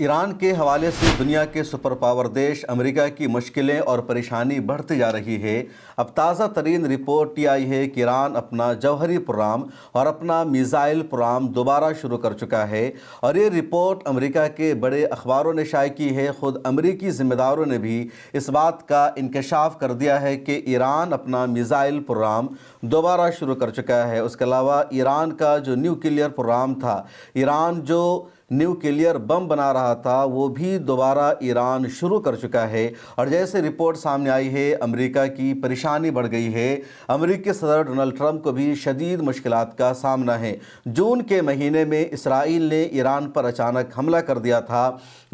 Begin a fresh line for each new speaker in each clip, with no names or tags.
Iran के हवाले से दुनिया के सुपर पावर देश अमेरिका की मुश्किलें और परेशानी बढ़ती जा रही है। अब ताज़ा तरीन रिपोर्ट ये आई है कि ईरान अपना जौहरी प्रोग्राम और अपना मिसाइल प्रोग्राम दोबारा शुरू कर चुका है और ये रिपोर्ट अमेरिका के बड़े अखबारों ने शाये की है। ख़ुद अमेरिकी ज़िम्मेदारों ने भी इस बात का इंकशाफ कर दिया है कि ईरान अपना मिसाइल प्रोग्राम दोबारा शुरू कर चुका है। उसके अलावा ईरान का जो न्यूक्लियर प्रोग्राम था, ईरान जो न्यूक्लियर बम बना रहा था, वो भी दोबारा ईरान शुरू कर चुका है। और जैसे रिपोर्ट सामने आई है, अमेरिका की परेशानी बढ़ गई है। अमेरिकी सदर डोनाल्ड ट्रंप को भी शदीद मुश्किलात का सामना है। जून के महीने में इसराइल ने ईरान पर अचानक हमला कर दिया था।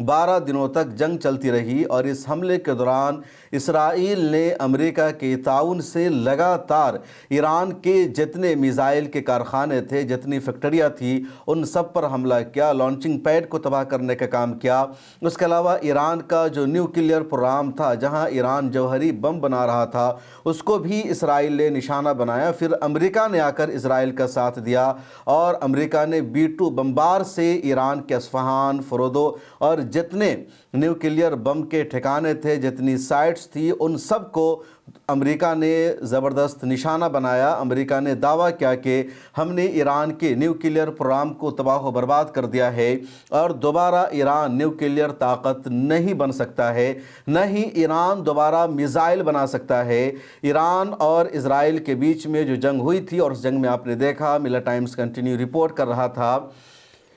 12 दिनों तक जंग चलती रही और इस हमले के दौरान इसराइल ने अमेरिका के ताउन से लगातार ईरान के जितने मिसाइल के कारखाने थे, जितनी फैक्ट्रियाँ थी, उन सब पर हमला किया, लॉन्चिंग पैड को तबाह करने का काम किया। उसके अलावा ईरान का जो न्यूक्लियर प्रोग्राम था, जहां ईरान जौहरी बम बना रहा था, उसको भी इसराइल ने निशाना बनाया। फिर अमेरिका ने आकर इसराइल का साथ दिया और अमेरिका ने B-2 बमबार से ईरान के अस्फहान, फरोदो और जितने न्यूक्लियर बम के ठिकाने थे, जितनी साइट्स थी, उन सब को अमेरिका ने ज़बरदस्त निशाना बनाया। अमेरिका ने दावा किया कि हमने ईरान के न्यूक्लियर प्रोग्राम को तबाह व बर्बाद कर दिया है और दोबारा ईरान न्यूक्लियर ताकत नहीं बन सकता है, न ही ईरान दोबारा मिसाइल बना सकता है। ईरान और इजराइल के बीच में जो जंग हुई थी, और उस जंग में आपने देखा, मिरर टाइम्स कंटिन्यू रिपोर्ट कर रहा था,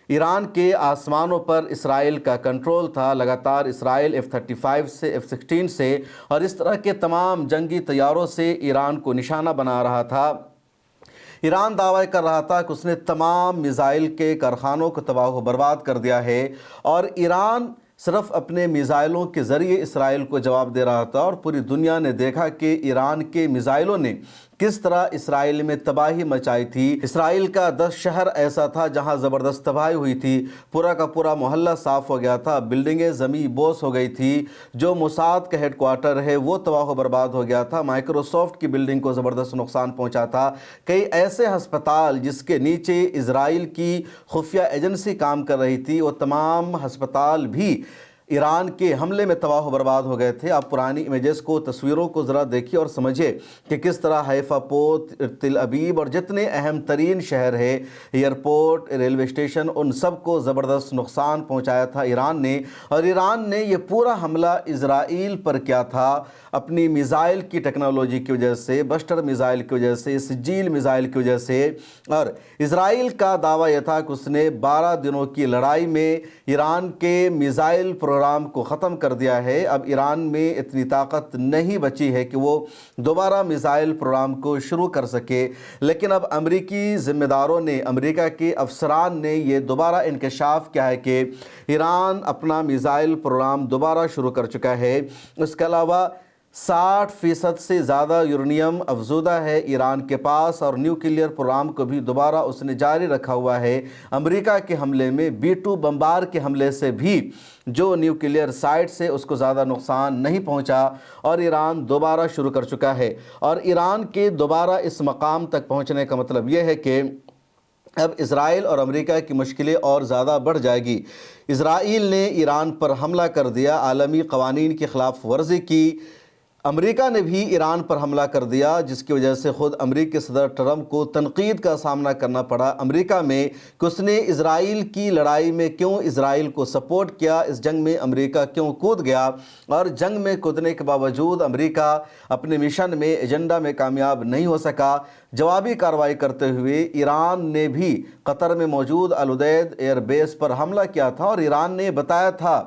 ईरान के आसमानों पर इसराइल का कंट्रोल था। लगातार इसराइल F-35 से F-16 से और इस तरह के तमाम जंगी तैयारों से ईरान को निशाना बना रहा था। ईरान दावा कर रहा था कि उसने तमाम मिसाइल के कारखानों को तबाह व बर्बाद कर दिया है और ईरान सिर्फ अपने मिसाइलों के ज़रिए इसराइल को जवाब दे रहा था। और पूरी दुनिया ने देखा कि ईरान के मिसाइलों ने किस तरह इसराइल में तबाही मचाई थी। इसराइल का 10 शहर ऐसा था जहां ज़बरदस्त तबाही हुई थी। पूरा का पूरा मोहल्ला साफ़ हो गया था, बिल्डिंगें ज़मी बोस हो गई थी। जो मोसाद का हेडक्वार्टर है वो तबाह व बर्बाद हो गया था। माइक्रोसॉफ्ट की बिल्डिंग को ज़बरदस्त नुकसान पहुंचा था। कई ऐसे हस्पताल जिसके नीचे इसराइल की खुफिया एजेंसी काम कर रही थी, वो तमाम हस्पताल भी ईरान के हमले में तबाह बर्बाद हो गए थे। आप पुरानी इमेजेस को, तस्वीरों को ज़रा देखिए और समझिए कि किस तरह हैफा पोत, तिल अबीब और जितने अहम तरीन शहर है, एयरपोर्ट, रेलवे स्टेशन, उन सब को ज़बरदस्त नुकसान पहुंचाया था ईरान ने। और ईरान ने ये पूरा हमला इजराइल पर किया था अपनी मिसाइल की टेक्नोलॉजी की वजह से, बस्टर मिसाइल की वजह से, सिजील मिसाइल की वजह से। और इजराइल का दावा यह था कि उसने 12 दिनों की लड़ाई में ईरान के मिसाइल प्रोग्राम को ख़त्म कर दिया है। अब ईरान में इतनी ताकत नहीं बची है कि वो दोबारा मिसाइल प्रोग्राम को शुरू कर सके। लेकिन अब अमेरिकी ज़िम्मेदारों ने, अमेरिका के अफसरान ने ये दोबारा इंकशाफ किया है कि ईरान अपना मिसाइल प्रोग्राम दोबारा शुरू कर चुका है। इसके अलावा 60% से ज़्यादा यूरेनियम अफजूदा है ईरान के पास और न्यूक्लियर प्रोग्राम को भी दोबारा उसने जारी रखा हुआ है। अमेरिका के हमले में, B-2 बमबार के हमले से भी जो न्यूक्लियर साइट से उसको ज़्यादा नुकसान नहीं पहुंचा और ईरान दोबारा शुरू कर चुका है। और ईरान के दोबारा इस मकाम तक पहुंचने का मतलब यह है कि अब इसराइल और अमेरिका की मुश्किलें और ज़्यादा बढ़ जाएगी। इसराइल ने ईरान पर हमला कर दिया, आलमी क़वानीन की ख़िलाफ़ वर्जी की। अमेरिका ने भी ईरान पर हमला कर दिया, जिसकी वजह से ख़ुद अमेरिकी सदर ट्रंप को तनकीद का सामना करना पड़ा अमेरिका में कि उसने इसराइल की लड़ाई में क्यों इसराइल को सपोर्ट किया, इस जंग में अमेरिका क्यों कूद गया। और जंग में कूदने के बावजूद अमेरिका अपने मिशन में, एजेंडा में कामयाब नहीं हो सका। जवाबी कार्रवाई करते हुए ईरान ने भी कतर में मौजूद अल उदैद एयरबेस पर हमला किया था और ईरान ने बताया था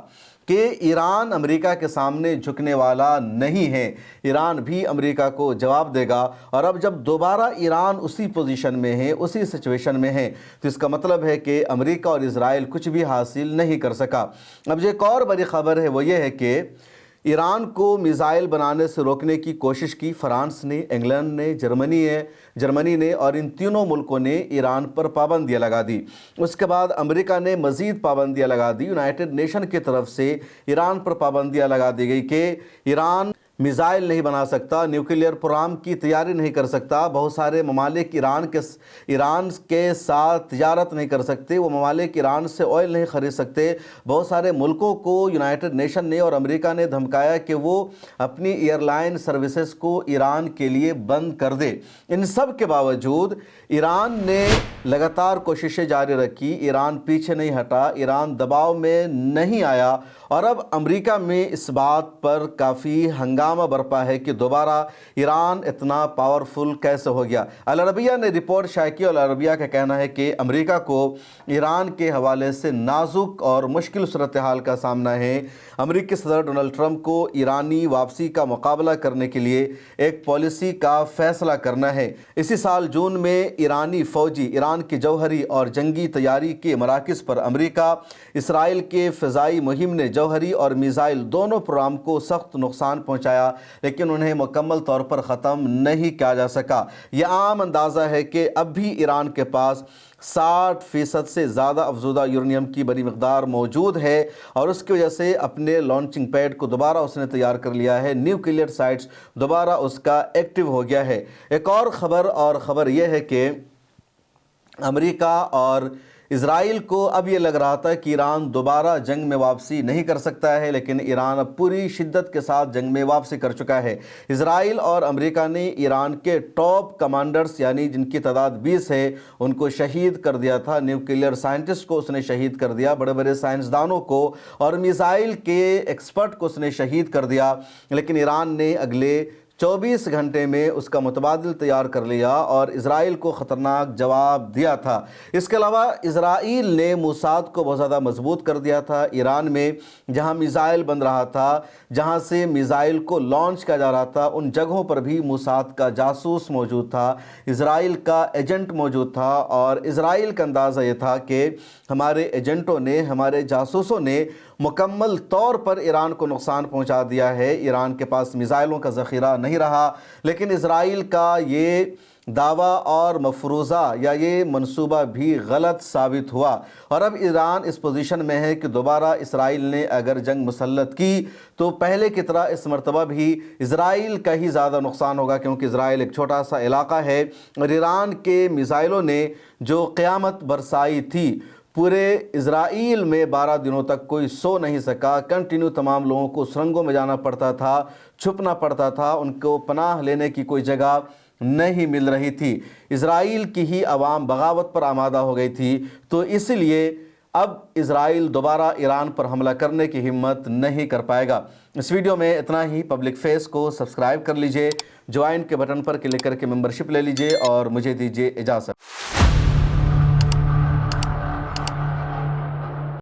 कि ईरान अमेरिका के सामने झुकने वाला नहीं है, ईरान भी अमेरिका को जवाब देगा। और अब जब दोबारा ईरान उसी पोजीशन में है, उसी सिचुएशन में है, तो इसका मतलब है कि अमेरिका और इजराइल कुछ भी हासिल नहीं कर सका। अब जो एक और बड़ी खबर है वो ये है कि ईरान को मिसाइल बनाने से रोकने की कोशिश की फ्रांस ने, इंग्लैंड ने, जर्मनी ने और इन तीनों मुल्कों ने ईरान पर पाबंदियां लगा दी। उसके बाद अमेरिका ने मज़ीद पाबंदियां लगा दी। यूनाइटेड नेशन की तरफ से ईरान पर पाबंदियां लगा दी गई कि ईरान میزائل نہیں بنا سکتا، نیوکلیئر پروگرام کی تیاری نہیں کر سکتا، بہت سارے ممالک ایران کے ساتھ تجارت نہیں کر سکتے، وہ ممالک ایران سے آئل نہیں خرید سکتے، بہت سارے ملکوں کو یونائٹڈ نیشن نے اور امریکہ نے دھمکایا کہ وہ اپنی ایئر لائن سروسز کو ایران کے لیے بند کر دے۔ ان سب کے باوجود ایران نے لگاتار کوششیں جاری رکھی، ایران پیچھے نہیں ہٹا، ایران دباؤ میں نہیں آیا، اور اب امریکہ میں اس بات پر کافی ہنگامہ برپا ہے کہ دوبارہ ایران اتنا پاورفل کیسے ہو گیا۔ العربیہ نے رپورٹ شائع کی اور العربیہ کا کہنا ہے کہ امریکہ کو ایران کے حوالے سے نازک اور مشکل صورتحال کا سامنا ہے۔ امریکی صدر ڈونلڈ ٹرمپ کو ایرانی واپسی کا مقابلہ کرنے کے لیے ایک پالیسی کا فیصلہ کرنا ہے۔ اسی سال جون میں ایرانی فوجی ایران کی جوہری اور جنگی تیاری کے مراکز پر امریکہ اسرائیل کے فضائی مہم نے جوہری اور میزائل دونوں پروگرام کو سخت نقصان پہنچایا، لیکن انہیں مکمل طور پر ختم نہیں کیا جا سکا۔ یہ عام اندازہ ہے کہ اب بھی ایران کے پاس 60% سے زیادہ افزودہ یورینیم کی بڑی مقدار موجود ہے، اور اس کی وجہ سے اپنے لانچنگ پیڈ کو دوبارہ اس نے تیار کر لیا ہے، نیوکلیئر سائٹس دوبارہ اس کا ایکٹیو ہو گیا ہے۔ ایک اور خبر یہ ہے کہ امریکہ اور اسرائیل کو اب یہ لگ رہا تھا کہ ایران دوبارہ جنگ میں واپسی نہیں کر سکتا ہے، لیکن ایران اب پوری شدت کے ساتھ جنگ میں واپسی کر چکا ہے۔ اسرائیل اور امریکہ نے ایران کے ٹاپ کمانڈرز یعنی جن کی تعداد 20 ہے ان کو شہید کر دیا تھا، نیوکلیئر سائنٹسٹ کو اس نے شہید کر دیا، بڑے بڑے سائنسدانوں کو اور میزائل کے ایکسپرٹ کو اس نے شہید کر دیا، لیکن ایران نے اگلے 24 گھنٹے میں اس کا متبادل تیار کر لیا اور اسرائیل کو خطرناک جواب دیا تھا۔ اس کے علاوہ اسرائیل نے موساد کو بہت زیادہ مضبوط کر دیا تھا۔ ایران میں جہاں میزائل بن رہا تھا، جہاں سے میزائل کو لانچ کیا جا رہا تھا، ان جگہوں پر بھی موساد کا جاسوس موجود تھا، اسرائیل کا ایجنٹ موجود تھا، اور اسرائیل کا اندازہ یہ تھا کہ ہمارے ایجنٹوں نے، ہمارے جاسوسوں نے مکمل طور پر ایران کو نقصان پہنچا دیا ہے، ایران کے پاس میزائلوں کا ذخیرہ نہیں رہا۔ لیکن اسرائیل کا یہ دعویٰ اور مفروضہ یا یہ منصوبہ بھی غلط ثابت ہوا، اور اب ایران اس پوزیشن میں ہے کہ دوبارہ اسرائیل نے اگر جنگ مسلط کی تو پہلے کی طرح اس مرتبہ بھی اسرائیل کا ہی زیادہ نقصان ہوگا، کیونکہ اسرائیل ایک چھوٹا سا علاقہ ہے، اور ایران کے میزائلوں نے جو قیامت برسائی تھی، پورے اسرائیل میں 12 دنوں تک کوئی سو نہیں سکا، کنٹینیو تمام لوگوں کو سرنگوں میں جانا پڑتا تھا، چھپنا پڑتا تھا، ان کو پناہ لینے کی کوئی جگہ نہیں مل رہی تھی، اسرائیل کی ہی عوام بغاوت پر آمادہ ہو گئی تھی۔ تو اس لیے اب اسرائیل دوبارہ ایران پر حملہ کرنے کی ہمت نہیں کر پائے گا۔ اس ویڈیو میں اتنا ہی۔ پبلک فیس کو سبسکرائب کر لیجئے، جوائن کے بٹن پر کلک کر کے ممبرشپ لے لیجئے، اور مجھے دیجئے اجازت۔